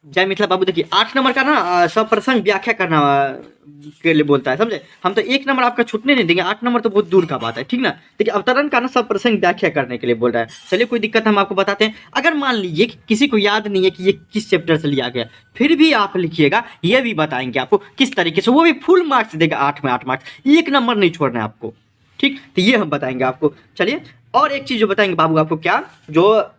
जय मिथिला बाबू देखिए 8 नंबर का ना सप्रसंग व्याख्या करना के लिए बोलता है, समझे। हम तो 1 नंबर आपका छूटने नहीं देंगे, 8 नंबर तो बहुत दूर का बात है, ठीक ना। देखिए अवतरण का ना सप्रसंग व्याख्या करने के लिए बोल रहा है। चलिए कोई दिक्कत हम आपको बताते हैं। अगर मान लीजिए कि किसी को याद नहीं है कि ये किस चैप्टर से लिया गया, फिर भी आप लिखिएगा, ये भी बताएंगे आपको किस तरीके से, वो भी फुल मार्क्स देगा, 8 में 8 मार्क्स, 1 नंबर नहीं छोड़ना है आपको, ठीक। तो ये हम बताएंगे आपको। चलिए और एक चीज जो बताएंगे बाबू आपको, क्या जो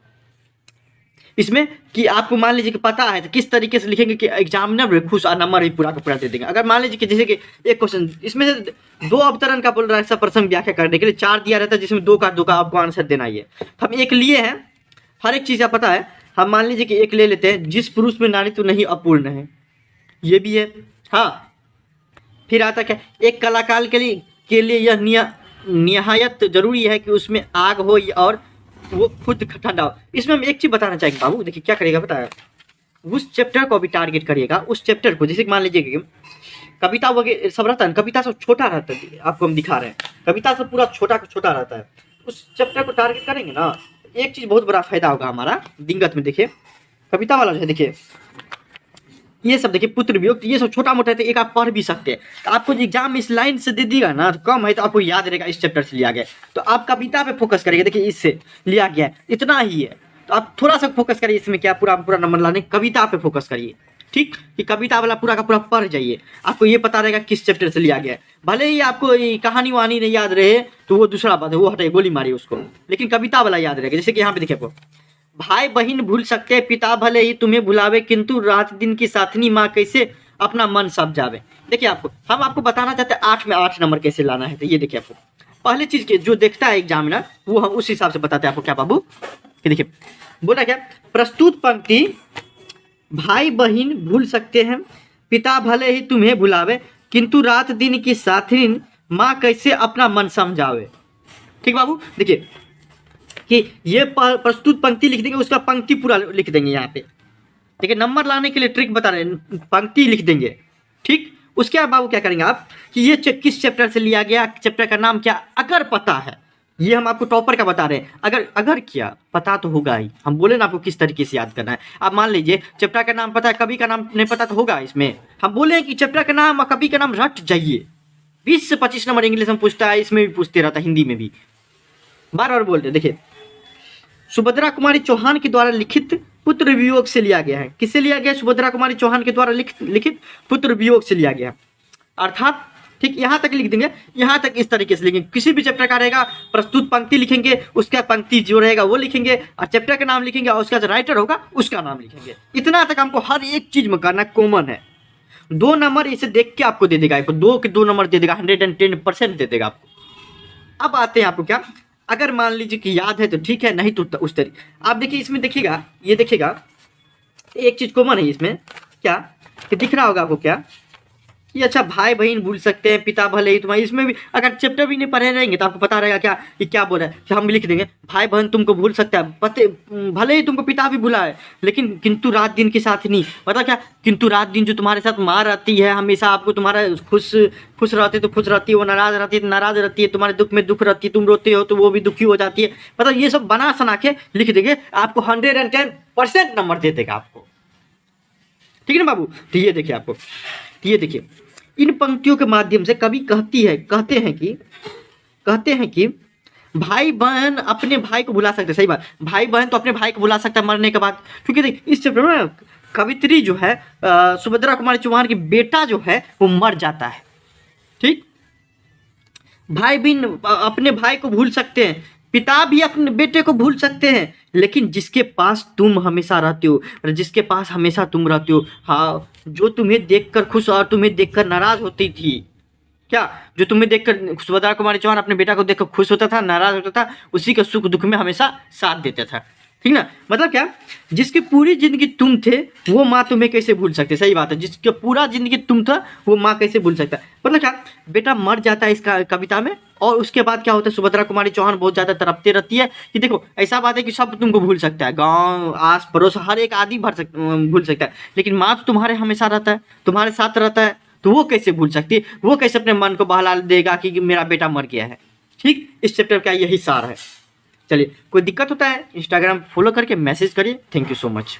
इसमें कि आपको मान लीजिए कि पता है तो किस तरीके से लिखेंगे कि एग्जामिनर भी खुश और नंबर भी पूरा का पूरा दे देंगे। अगर मान लीजिए कि जैसे कि एक क्वेश्चन इसमें से 2 अवतरण का बोल रहा है सप्रसंग व्याख्या करने के लिए, 4 दिया रहता है जिसमें 2 का आपको आंसर देना ही है। तो हम एक लिए हैं, हर एक चीज़ का पता है। हम मान लीजिए कि एक ले लेते हैं, जिस पुरुष में नारीत्व नहीं अपूर्ण है, ये भी है। हाँ, फिर आता क्या, एक कलाकार के लिए यह निहायत जरूरी है कि उसमें आग हो और वो खुद ठंडा हो। इसमें हम एक चीज बताना चाहेंगे बाबू, देखिए क्या करिएगा पता है, उस चैप्टर को भी टारगेट करिएगा, उस चैप्टर को। जैसे मान लीजिए कि कविता वगैरह सब रहता है, कविता सब छोटा रहता है, आपको हम दिखा रहे हैं, कविता सब पूरा छोटा रहता है। उस चैप्टर को टारगेट करेंगे ना, एक चीज बहुत बड़ा फायदा होगा हमारा दिनगत में। देखिए कविता वाला जो है, देखिए ये सब देखिए पुत्र वियोग, ये सब छोटा मोटा है, तो एक आप पढ़ भी सकते हैं। तो आपको जो एग्जाम इस लाइन से दे दिएगा ना, तो कम है तो आपको याद रहेगा इस चैप्टर से लिया गया, तो आप कविता पे फोकस करिएगा। देखिए इससे लिया गया है, इतना ही है, तो आप थोड़ा सा फोकस करिए इसमें, क्या पूरा नंबर लाने, कविता पे फोकस करिए, ठीक। कि कविता वाला पूरा का पूरा पढ़ जाइए, आपको ये पता रहेगा किस चैप्टर से लिया गया है। भले ही आपको कहानी वहानी नहीं याद रहे तो वो दूसरा बात है, वो हटाइए, गोली मारिए उसको, लेकिन कविता वाला याद रहेगा। जैसे कि यहाँ पे देखिए आपको, भाई बहन भूल सकते हैं, पिता भले ही तुम्हें भुलावे, किंतु रात दिन की साथनी माँ कैसे अपना मन समझावे। देखिए हम आपको बताना चाहते हैं 8 में 8 नंबर कैसे लाना है। तो ये देखिए आपको पहले चीज के जो देखता है एग्जामिनर, वो हम उस हिसाब से बताते हैं आपको। क्या बाबू, कि देखिए बोला क्या, प्रस्तुत पंक्ति, भाई बहन भूल सकते हैं, पिता भले ही तुम्हें भुलावे, किंतु रात दिन की साथनी माँ कैसे अपना मन समझावे। ठीक बाबू, देखिए कि ये प्रस्तुत पंक्ति लिख देंगे, उसका पंक्ति पूरा लिख देंगे यहाँ पे। देखिए नंबर लाने के लिए ट्रिक बता रहे हैं, पंक्ति लिख देंगे, ठीक। उसके बाद बाबू क्या करेंगे आप, कि ये किस चैप्टर से लिया गया, चैप्टर का नाम क्या, अगर पता है, ये हम आपको टॉपर का बता रहे हैं। अगर क्या पता तो होगा ही, हम बोले ना आपको किस तरीके से याद करना है। आप मान लीजिए चैप्टर का नाम पता है, कवि का नाम नहीं पता तो होगा इसमें। हम बोले कि चैप्टर का नाम और कवि का नाम रट जाइए। 20 से 25 नंबर इंग्लिश में पूछता है, इसमें भी पूछते रहता है, हिंदी में भी बार बार बोलते। देखिए सुभद्रा कुमारी चौहान के द्वारा लिखित पुत्र वियोग से लिया गया है। किससे लिया गया, सुभद्रा कुमारी चौहान के द्वारा लिखित पुत्र वियोग से लिया गया, अर्थात ठीक। यहाँ तक लिख देंगे, यहाँ तक इस तरीके से लिखेंगे। किसी भी चैप्टर का रहेगा, प्रस्तुत पंक्ति लिखेंगे, उसका पंक्ति जो रहेगा वो लिखेंगे, और चैप्टर का नाम लिखेंगे, और उसका जो राइटर होगा उसका नाम लिखेंगे। इतना तक हमको हर एक चीज में करना कॉमन है। 2 नंबर इसे देख के आपको दे देगा, आपको 2 के 2 नंबर दे देगा, 110% दे देगा आपको। अब आते हैं आपको क्या, अगर मान लीजिए कि याद है तो ठीक है, नहीं तो उस तरीके। आप देखिए इसमें देखिएगा, ये देखिएगा एक चीज कॉमन है इसमें, क्या कि दिख रहा होगा आपको, क्या कि अच्छा भाई बहन भूल सकते हैं, पिता भले ही तुम्हारे, इसमें भी अगर चैप्टर भी नहीं पढ़े रहेंगे तो आपको पता रहेगा क्या कि क्या बोल रहा है। तो हम भी लिख देंगे, भाई बहन तुमको भूल सकता है, पते भले ही तुमको पिता भी भूला है, लेकिन किंतु रात दिन के साथ नहीं, मतलब क्या, किंतु रात दिन जो तुम्हारे साथ माँ रहती है, हमेशा आपको तुम्हारा खुश रहते तो खुश रहती है, वो नाराज रहती है तो नाराज रहती है, तुम्हारे दुख में दुख रहती है, तुम रोते हो तो वो भी दुखी हो जाती है। मतलब ये सब बना सना के लिख देंगे, आपको 110% नंबर दे देगा आपको, ठीक है ना बाबू। तो ये देखिए आपको, ये देखिए इन पंक्तियों के माध्यम से कवि कहते हैं कि भाई बहन अपने भाई को भुला सकते, सही बात, भाई बहन तो अपने भाई को भुला सकता है मरने के बाद, क्योंकि देख इस चैप्टर में कवित्री जो है सुभद्रा कुमारी चौहान की बेटा जो है वो मर जाता है, ठीक। भाई बहन अपने भाई को भूल सकते हैं, पिता भी अपने बेटे को भूल सकते हैं, लेकिन जिसके पास तुम हमेशा रहते हो, जिसके पास हमेशा तुम रहते हो, हाँ, जो तुम्हें देखकर खुश और तुम्हें देखकर नाराज होती थी, क्या, जो तुम्हें देखकर सुभद्रा कुमारी चौहान अपने बेटा को देखकर खुश होता था, नाराज होता था, उसी का सुख दुख में हमेशा साथ देता था, ठीक ना। मतलब क्या, जिसकी पूरी जिंदगी तुम थे वो माँ तुम्हें कैसे भूल सकते, सही बात है, जिसका पूरा जिंदगी तुम था वो माँ कैसे भूल सकता है। मतलब क्या, बेटा मर जाता है इस कविता में, और उसके बाद क्या होता है, सुभद्रा कुमारी चौहान बहुत ज़्यादा तड़पती रहती है कि देखो ऐसा बात है कि सब तुमको भूल सकता है, गांव आस पड़ोस हर एक आदमी भूल सकता है, लेकिन माँ तो तुम्हारे हमेशा रहता है, तुम्हारे साथ रहता है, तो वो कैसे भूल सकती है, वो कैसे अपने मन को बहला देगा कि मेरा बेटा मर गया है, ठीक। इस चैप्टर का यही सार है। चलिए कोई दिक्कत होता है इंस्टाग्राम फॉलो करके मैसेज करिए। Thank you so much.